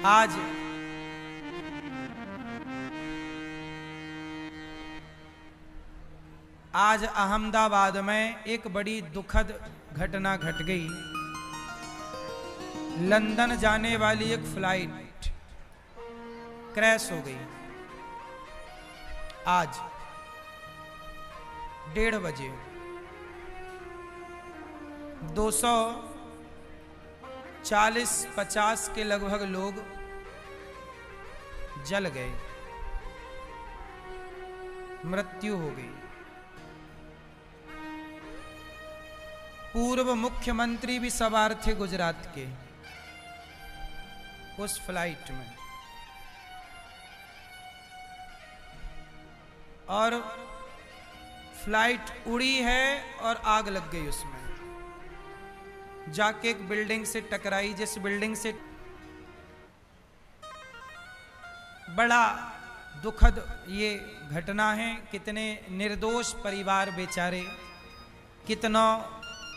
आज अहमदाबाद में एक बड़ी दुखद घटना घट गई। लंदन जाने वाली एक फ्लाइट क्रैश हो गई। आज 1:30 बजे 240-50 के लगभग लोग जल गए, मृत्यु हो गई। पूर्व मुख्यमंत्री भी सवार थे गुजरात के उस फ्लाइट में, और फ्लाइट उड़ी है और आग लग गई उसमें, जाके एक बिल्डिंग से टकराई, जिस बिल्डिंग से बड़ा दुखद ये घटना है। कितने निर्दोष परिवार बेचारे, कितनों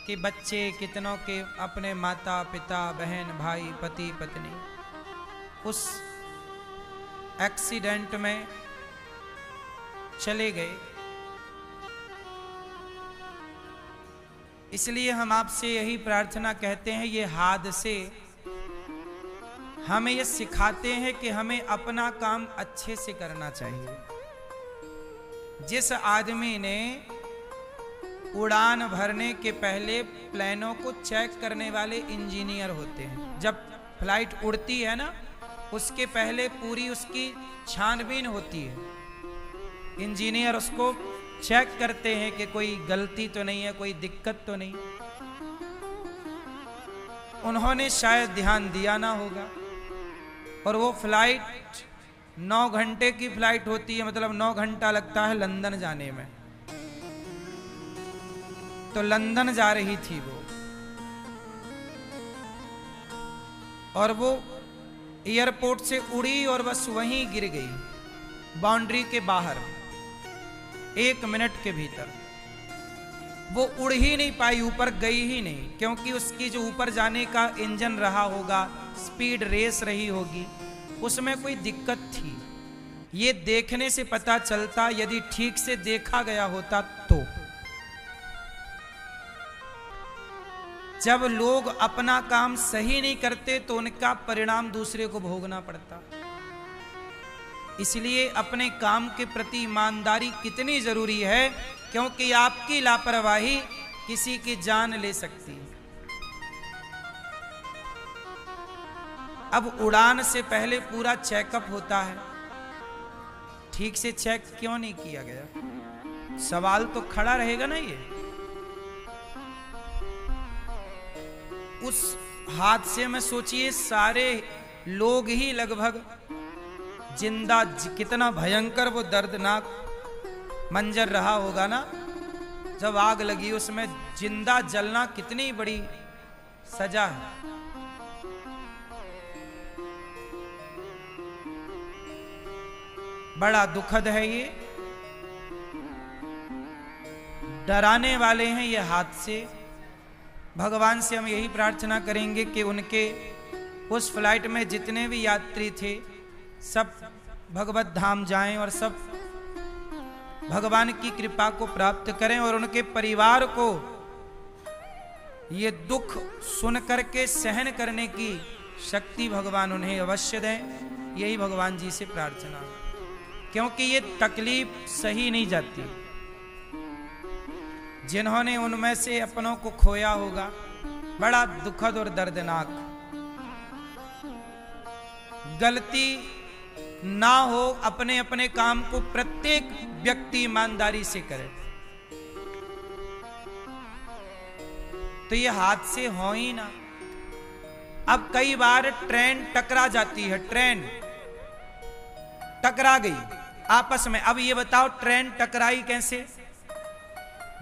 के बच्चे, कितनों के अपने माता पिता बहन भाई पति पत्नी उस एक्सीडेंट में चले गए। इसलिए हम आपसे यही प्रार्थना कहते हैं, ये हादसे हमें ये सिखाते हैं कि हमें अपना काम अच्छे से करना चाहिए। जिस आदमी ने उड़ान भरने के पहले प्लेनों को चेक करने वाले इंजीनियर होते हैं, जब फ्लाइट उड़ती है ना उसके पहले पूरी उसकी छानबीन होती है। इंजीनियर उसको चेक करते हैं कि कोई गलती तो नहीं है, कोई दिक्कत तो नहीं। उन्होंने शायद ध्यान दिया ना होगा, और वो फ्लाइट 9 घंटे की फ्लाइट होती है, मतलब 9 घंटा लगता है लंदन जाने में। तो लंदन जा रही थी वो, और वो एयरपोर्ट से उड़ी और बस वहीं गिर गई, बाउंड्री के बाहर 1 मिनट के भीतर। वो उड़ ही नहीं पाई, ऊपर गई ही नहीं, क्योंकि उसकी जो ऊपर जाने का इंजन रहा होगा, स्पीड रेस रही होगी, उसमें कोई दिक्कत थी। ये देखने से पता चलता, यदि ठीक से देखा गया होता तो। जब लोग अपना काम सही नहीं करते तो उनका परिणाम दूसरे को भोगना पड़ता। इसलिए अपने काम के प्रति ईमानदारी कितनी जरूरी है, क्योंकि आपकी लापरवाही किसी की जान ले सकती है। अब उड़ान से पहले पूरा चेकअप होता है, ठीक से चेक क्यों नहीं किया गया? सवाल तो खड़ा रहेगा ना। ये उस हादसे में सोचिए, सारे लोग ही लगभग जिंदा, कितना भयंकर वो दर्दनाक मंजर रहा होगा ना, जब आग लगी उसमें जिंदा जलना कितनी बड़ी सजा है। बड़ा दुखद है ये, डराने वाले हैं ये हादसे। भगवान से हम यही प्रार्थना करेंगे कि उनके उस फ्लाइट में जितने भी यात्री थे सब भगवत धाम जाएं और सब भगवान की कृपा को प्राप्त करें, और उनके परिवार को ये दुख सुन करके सहन करने की शक्ति भगवान उन्हें अवश्य दें। यही भगवान जी से प्रार्थना, क्योंकि ये तकलीफ सही नहीं जाती। जिन्होंने उनमें से अपनों को खोया होगा, बड़ा दुखद और दर्दनाक। गलती ना हो, अपने अपने काम को प्रत्येक व्यक्ति ईमानदारी से करे, तो ये हादसे हो ही ना। अब कई बार ट्रेन टकरा जाती है, ट्रेन टकरा गई आपस में। अब ये बताओ ट्रेन टकराई कैसे?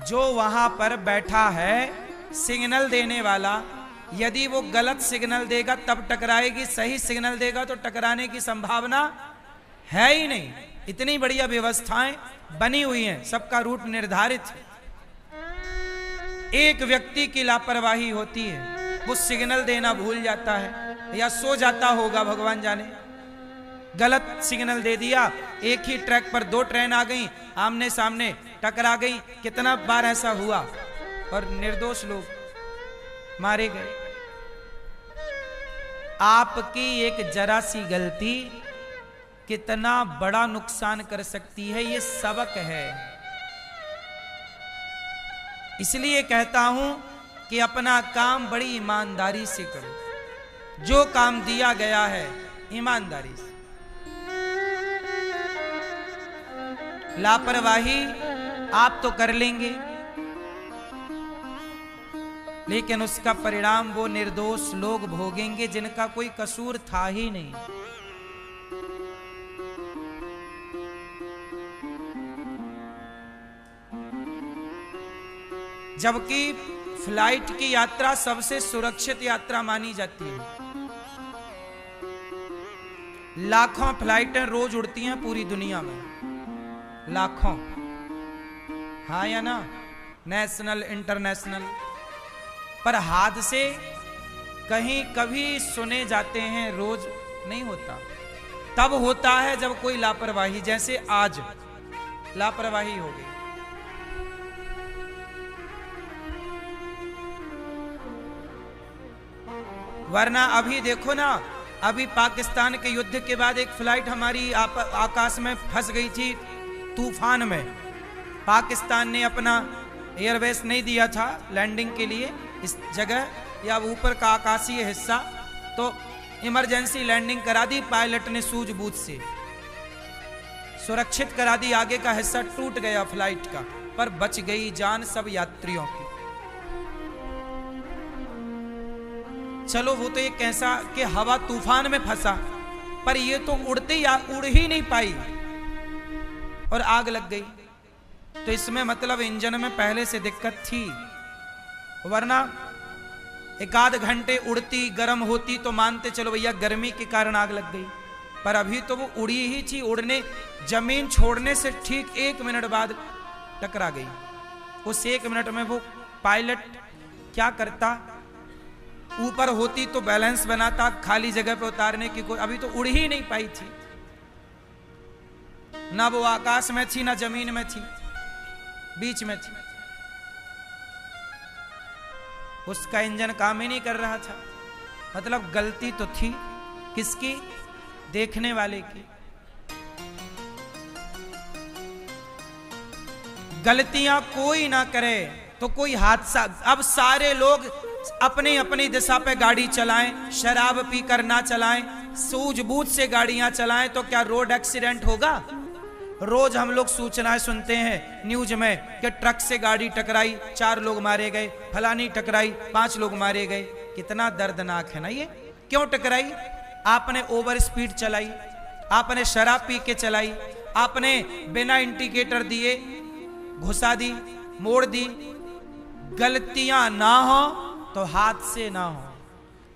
जो वहां पर बैठा है सिग्नल देने वाला, यदि वो गलत सिग्नल देगा तब टकराएगी, सही सिग्नल देगा तो टकराने की संभावना है ही नहीं। इतनी बढ़िया व्यवस्थाएं बनी हुई हैं, सबका रूट निर्धारित है। एक व्यक्ति की लापरवाही होती है, वो सिग्नल देना भूल जाता है, या सो जाता होगा, भगवान जाने। गलत सिग्नल दे दिया, एक ही ट्रैक पर दो ट्रेन आ गई, आमने सामने टकरा गई। कितना बार ऐसा हुआ और निर्दोष लोग मारे गए। आपकी एक जरा सी गलती कितना बड़ा नुकसान कर सकती है, ये सबक है। इसलिए कहता हूं कि अपना काम बड़ी ईमानदारी से करो, जो काम दिया गया है ईमानदारी से। लापरवाही आप तो कर लेंगे, लेकिन उसका परिणाम वो निर्दोष लोग भोगेंगे जिनका कोई कसूर था ही नहीं। जबकि फ्लाइट की यात्रा सबसे सुरक्षित यात्रा मानी जाती है। लाखों फ्लाइटें रोज उड़ती हैं पूरी दुनिया में, लाखों, हाँ या ना, नेशनल इंटरनेशनल। पर हादसे कहीं कभी सुने जाते हैं, रोज नहीं होता। तब होता है जब कोई लापरवाही, जैसे आज लापरवाही हो गई। वरना अभी देखो ना, अभी पाकिस्तान के युद्ध के बाद एक फ्लाइट हमारी आकाश में फंस गई थी तूफान में। पाकिस्तान ने अपना एयरवेस नहीं दिया था लैंडिंग के लिए इस जगह या ऊपर का आकाशीय हिस्सा, तो इमरजेंसी लैंडिंग करा दी पायलट ने, सूझबूझ से सुरक्षित करा दी। आगे का हिस्सा टूट गया फ्लाइट का, पर बच गई जान सब यात्रियों की। चलो वो तो एक ऐसा कि हवा तूफान में फंसा, पर ये तो उड़ते या उड़ ही नहीं पाई और आग लग गई। तो इसमें मतलब इंजन में पहले से दिक्कत थी, वरना एक आध घंटे उड़ती गर्म होती तो मानते चलो भैया गर्मी के कारण आग लग गई। पर अभी तो वो उड़ी ही थी, उड़ने जमीन छोड़ने से ठीक 1 मिनट बाद टकरा गई। उस 1 मिनट में वो पायलट क्या करता, ऊपर होती तो बैलेंस बनाता, खाली जगह पे उतारने की कोई, अभी तो उड़ ही नहीं पाई थी। ना वो आकाश में थी ना जमीन में थी, बीच में थी। उसका इंजन काम ही नहीं कर रहा था। मतलब गलती तो थी किसकी, देखने वाले की। गलतियां कोई ना करे तो कोई हादसा, अब सारे लोग अपनी अपनी दिशा पे गाड़ी चलाएं, शराब पीकर ना चलाएं, सूझबूझ से गाड़ियां चलाएं, तो क्या रोड एक्सीडेंट होगा? रोज हम लोग सूचनाएं सुनते हैं न्यूज में कि ट्रक से गाड़ी टकराई, 4 लोग मारे गए, फलानी टकराई 5 लोग मारे गए। कितना दर्दनाक है ना ये। क्यों टकराई? आपने ओवर स्पीड चलाई, आपने शराब पी के चलाई, आपने बिना इंडिकेटर दिए घुसा दी, मोड़ दी। गलतियां ना हो तो हादसे ना हो।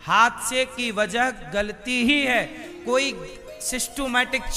हादसे की वजह गलती ही है। कोई सिस्टमैटिक